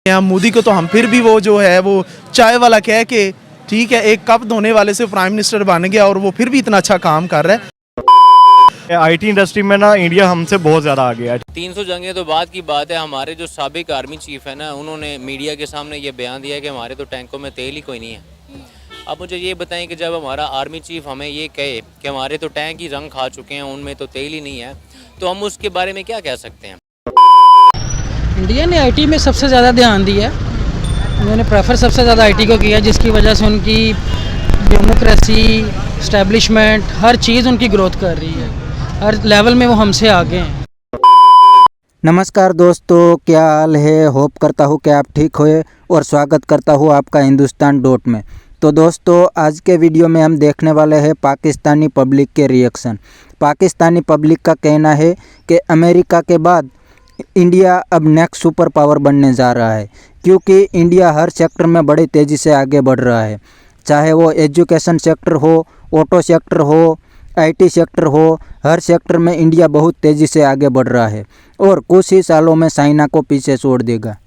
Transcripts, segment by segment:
यहाँ मोदी को तो हम फिर भी वो जो है वो चाय वाला कह के, ठीक है, एक कप धोने वाले से प्राइम मिनिस्टर बन गया और वो फिर भी इतना अच्छा काम कर रहा है। आईटी इंडस्ट्री में ना इंडिया हमसे बहुत ज़्यादा आगे है। 300 जंगें तो बाद की बात है। हमारे जो साबिक आर्मी चीफ है ना, उन्होंने मीडिया के सामने ये बयान दिया कि हमारे तो टैंकों में तेल ही कोई नहीं है। अब मुझे ये बताएं कि जब हमारा आर्मी चीफ हमें ये कहे कि हमारे तो टैंक ही रंग खा चुके हैं, उनमें तो तेल ही नहीं है, तो हम उसके बारे में क्या कह सकते हैं? इंडिया ने आईटी में सबसे ज़्यादा ध्यान दिया है। उन्होंने प्रेफर सबसे ज़्यादा आईटी को किया, जिसकी वजह से उनकी डेमोक्रेसी, इस्टेब्लिशमेंट, हर चीज़ उनकी ग्रोथ कर रही है। हर लेवल में वो हमसे आगे हैं। नमस्कार दोस्तों, क्या हाल है? होप करता हूँ कि आप ठीक होए और स्वागत करता हूँ आपका हिंदुस्तान डॉट में। तो दोस्तों, आज के वीडियो में हम देखने वाले हैं पाकिस्तानी पब्लिक के रिएक्शन। पाकिस्तानी पब्लिक का कहना है कि अमेरिका के बाद इंडिया अब नेक्स्ट सुपर पावर बनने जा रहा है, क्योंकि इंडिया हर सेक्टर में बड़ी तेज़ी से आगे बढ़ रहा है। चाहे वो एजुकेशन सेक्टर हो, ऑटो सेक्टर हो, आईटी सेक्टर हो, हर सेक्टर में इंडिया बहुत तेज़ी से आगे बढ़ रहा है और कुछ ही सालों में चाइना को पीछे छोड़ देगा।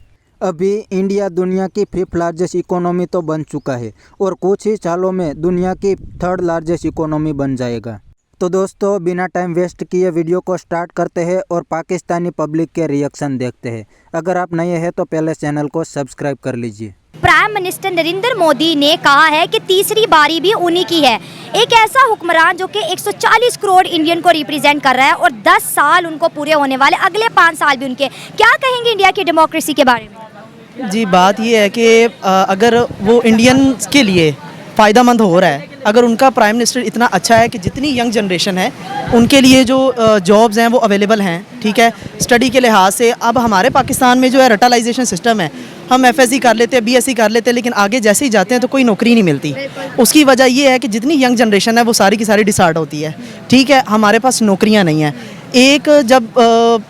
अभी इंडिया दुनिया की 5th लार्जेस्ट इकोनॉमी तो बन चुका है और कुछ ही सालों में दुनिया की 3rd लार्जेस्ट इकोनॉमी बन जाएगा। तो दोस्तों, बिना टाइम वेस्ट किए वीडियो को स्टार्ट करते हैं और पाकिस्तानी पब्लिक के रिएक्शन देखते हैं। अगर आप नए हैं तो पहले चैनल को सब्सक्राइब कर लीजिए। प्राइम मिनिस्टर नरेंद्र मोदी ने कहा है कि तीसरी बारी भी उन्हीं की है। एक ऐसा हुक्मरान जो कि 140 करोड़ इंडियन को रिप्रेजेंट कर रहा है और 10 साल उनको पूरे होने वाले, अगले 5 साल भी उनके। क्या कहेंगे इंडिया की डेमोक्रेसी के बारे में? जी, बात ये है कि अगर वो इंडियन के लिए फ़ायदेमंद हो रहा है, अगर उनका प्राइम मिनिस्टर इतना अच्छा है कि जितनी यंग जनरेशन है उनके लिए जो जॉब्स हैं वो अवेलेबल हैं, ठीक है, स्टडी के लिहाज से। अब हमारे पाकिस्तान में जो है रटालाइजेशन सिस्टम है, हम एफएससी कर लेते हैं, बीएससी कर लेते हैं, लेकिन आगे जैसे ही जाते हैं तो कोई नौकरी नहीं मिलती। उसकी वजह ये है कि जितनी यंग जनरेशन है वो सारी की सारी डिसार्ड होती है, ठीक है, हमारे पास नौकरियाँ नहीं हैं। एक जब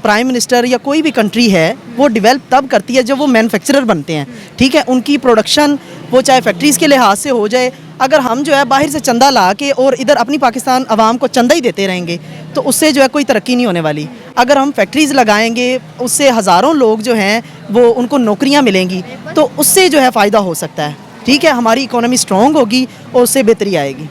प्राइम मिनिस्टर या कोई भी कंट्री है वो डेवलप तब करती है जब वो मैन्युफैक्चरर बनते हैं, ठीक है, उनकी प्रोडक्शन वो चाहे फैक्ट्रीज़ के लिहाज से हो जाए। अगर हम जो है बाहर से चंदा ला के और इधर अपनी पाकिस्तान आवाम को चंदा ही देते रहेंगे तो उससे जो है कोई तरक्की नहीं होने वाली। अगर हम फैक्ट्रीज़ लगाएंगे उससे हज़ारों लोग जो हैं वो उनको नौकरियां मिलेंगी, तो उससे जो है फ़ायदा हो सकता है, ठीक है, हमारी इकोनॉमी स्ट्रॉन्ग होगी और उससे बेहतरी आएगी।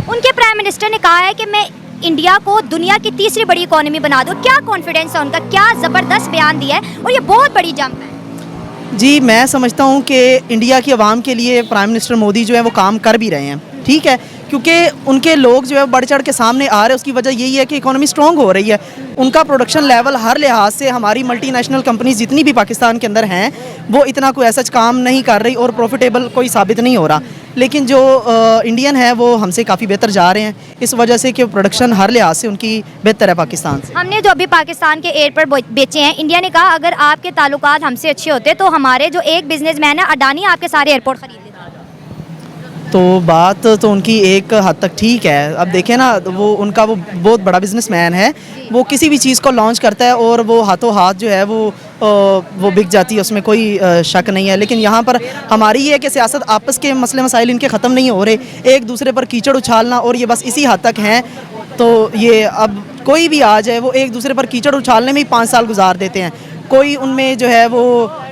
उनके प्राइम मिनिस्टर ने कहा है कि मैं इंडिया को दुनिया की तीसरी बड़ी इकोनॉमी बना दूं। क्या कॉन्फिडेंस है उनका? क्या ज़बरदस्त बयान दिया है और ये बहुत बड़ी जंप है। जी, मैं समझता हूँ कि इंडिया की आवाम के लिए प्राइम मिनिस्टर मोदी जो है वो काम कर भी रहे हैं, ठीक है, क्योंकि उनके लोग जो है बढ़ चढ़ के सामने आ रहे हैं। उसकी वजह यही है कि इकोनॉमी स्ट्रॉन्ग हो रही है, उनका प्रोडक्शन लेवल हर लिहाज से, हमारी मल्टीनेशनल कंपनीज जितनी भी पाकिस्तान के अंदर हैं वो इतना कोई ऐसा काम नहीं कर रही और प्रॉफिटेबल कोई साबित नहीं हो रहा। लेकिन जो इंडियन है वो हमसे काफ़ी बेहतर जा रहे हैं, इस वजह से कि प्रोडक्शन हर लिहाज से उनकी बेहतर है पाकिस्तान से। हमने जो अभी पाकिस्तान के एयरपोर्ट बेचे हैं, इंडिया ने कहा अगर आपके ताल्लुकात हमसे अच्छे होते तो हमारे जो एक बिजनेसमैन है अडानी आपके सारे एयरपोर्ट खरीद लेता। तो बात तो उनकी एक हद तक ठीक है। अब देखें ना, वो उनका वो बहुत बड़ा बिजनेसमैन है, वो किसी भी चीज़ को लॉन्च करता है और वो हाथों हाथ जो है वो बिक जाती है, उसमें कोई शक नहीं है। लेकिन यहाँ पर हमारी ये है कि सियासत आपस के मसले मसाइल इनके ख़त्म नहीं हो रहे, एक दूसरे पर कीचड़ उछालना और ये बस इसी हद तक हैं। तो ये अब कोई भी आ जाए वो एक दूसरे पर कीचड़ उछालने में ही 5 साल गुजार देते हैं। कोई उनमें जो है वो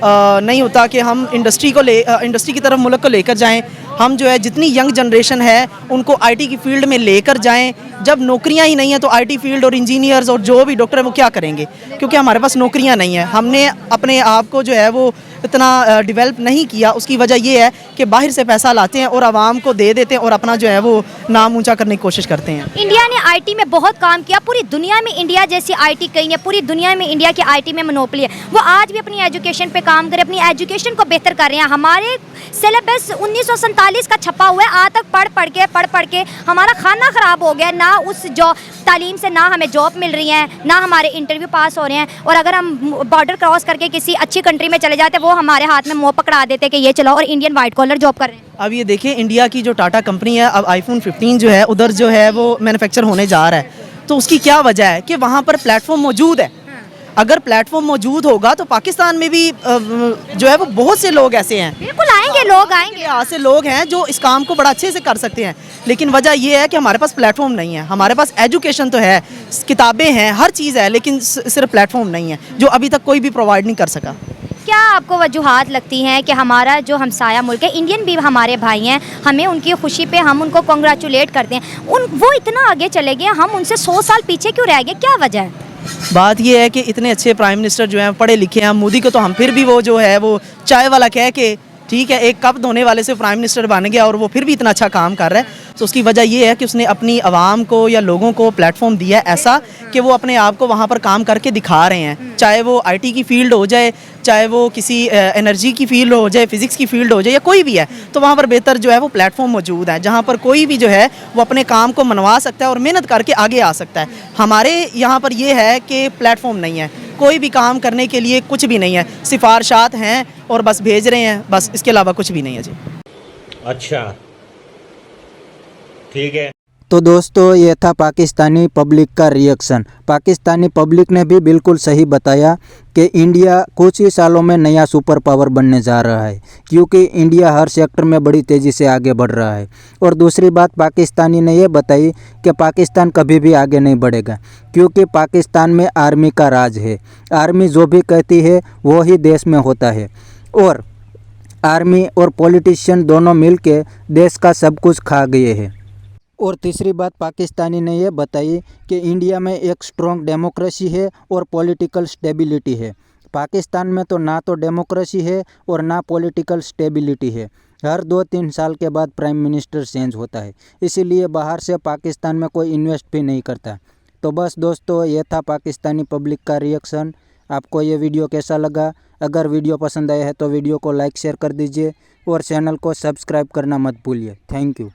नहीं होता कि हम इंडस्ट्री की तरफ मुल्क को लेकर जाएं। हम जो है जितनी यंग जनरेशन है उनको आईटी की फील्ड में लेकर जाएं। जब नौकरियां ही नहीं हैं तो आईटी फील्ड और इंजीनियर्स और जो भी डॉक्टर है वो क्या करेंगे, क्योंकि हमारे पास नौकरियां नहीं हैं। हमने अपने आप को जो है वो इतना डेवलप नहीं किया। उसकी वजह ये है कि बाहर से पैसा लाते हैं और आवाम को दे देते हैं और अपना जो है वो नाम ऊंचा करने की कोशिश करते हैं। इंडिया ने आईटी में बहुत काम किया, पूरी दुनिया में इंडिया जैसी आईटी कहीं नहीं है, पूरी दुनिया में इंडिया की आईटी में मोनोपोली है। वो आज भी अपनी एजुकेशन पे काम करें, अपनी एजुकेशन को बेहतर कर रहे हैं। हमारे सिलेबस 1947 का छपा हुआ है, आज तक पढ़ के हमारा खाना ख़राब हो गया। ना उस तालीम से ना हमें जॉब मिल रही है, ना हमारे इंटरव्यू पास हो रहे हैं। और अगर हम बॉर्डर क्रॉस करके किसी अच्छी कंट्री में चले जाते वो हमारे हाथ में मुँह पकड़ा देते कि ये चलो, और इंडियन वाइट कॉलर जॉब कर रहे हैं। अब ये देखिए, इंडिया की जो टाटा कंपनी है, अब आईफोन 15 जो है उधर जो है वो मैन्युफैक्चर होने जा रहा है। तो उसकी क्या वजह है कि वहाँ पर प्लेटफॉर्म मौजूद है। अगर प्लेटफॉर्म मौजूद होगा तो पाकिस्तान में भी जो है वो बहुत से लोग ऐसे हैं, बिल्कुल आएंगे, लोग आएंगे, यहाँ से लोग हैं जो इस काम को बड़ा अच्छे से कर सकते हैं। लेकिन वजह यह है कि हमारे पास प्लेटफॉर्म नहीं है। हमारे पास एजुकेशन तो है, किताबें हैं, हर चीज़ है, लेकिन सिर्फ प्लेटफॉर्म नहीं है जो अभी तक कोई भी प्रोवाइड नहीं कर सका। क्या आपको वजूहात लगती हैं कि हमारा जो हमसाया मुल्क है, इंडियन भी हमारे भाई हैं, हमें उनकी खुशी पे हम उनको कॉन्ग्रेचुलेट करते हैं, वो इतना आगे चले गए, हम उनसे 100 साल पीछे क्यों रह गए, क्या वजह है? बात ये है कि इतने अच्छे प्राइम मिनिस्टर जो हैं पढ़े लिखे हैं, मोदी को तो हम फिर भी वो जो है वो चाय वाला कह के, ठीक है, एक कप धोने वाले से प्राइम मिनिस्टर बन गया और वो फिर भी इतना अच्छा काम कर रहा है। तो उसकी वजह ये है कि उसने अपनी आवाम को या लोगों को प्लेटफॉर्म दिया है ऐसा कि वो अपने आप को वहाँ पर काम करके दिखा रहे हैं, चाहे वो आईटी की फील्ड हो जाए, चाहे वो किसी एनर्जी की फील्ड हो जाए, फिजिक्स की फील्ड हो जाए, या कोई भी है, तो वहाँ पर बेहतर जो है वो प्लेटफॉर्म मौजूद है जहाँ पर कोई भी जो है वो अपने काम को मनवा सकता है और मेहनत करके आगे आ सकता है। हमारे यहाँ पर ये है कि प्लेटफॉर्म नहीं है, कोई भी काम करने के लिए कुछ भी नहीं है, सिफारशात हैं और बस भेज रहे हैं, बस इसके अलावा कुछ भी नहीं है जी। अच्छा, ठीक है। तो दोस्तों ये था पाकिस्तानी पब्लिक का रिएक्शन। पाकिस्तानी पब्लिक ने भी बिल्कुल सही बताया कि इंडिया कुछ ही सालों में नया सुपर पावर बनने जा रहा है, क्योंकि इंडिया हर सेक्टर में बड़ी तेज़ी से आगे बढ़ रहा है। और दूसरी बात पाकिस्तानी ने ये बताई कि पाकिस्तान कभी भी आगे नहीं बढ़ेगा, क्योंकि पाकिस्तान में आर्मी का राज है। आर्मी जो भी कहती है वो ही देश में होता है, और आर्मी और पॉलिटिशियन दोनों मिलके देश का सब कुछ खा गए हैं। और तीसरी बात पाकिस्तानी ने यह बताई कि इंडिया में एक स्ट्रॉन्ग डेमोक्रेसी है और पॉलिटिकल स्टेबिलिटी है। पाकिस्तान में तो ना तो डेमोक्रेसी है और ना पॉलिटिकल स्टेबिलिटी है। हर 2-3 साल के बाद प्राइम मिनिस्टर चेंज होता है, इसीलिए बाहर से पाकिस्तान में कोई इन्वेस्ट भी नहीं करता। तो बस दोस्तों ये था पाकिस्तानी पब्लिक का रिएक्शन। आपको ये वीडियो कैसा लगा? अगर वीडियो पसंद आया है तो वीडियो को लाइक शेयर कर दीजिए और चैनल को सब्सक्राइब करना मत भूलिए। Thank you.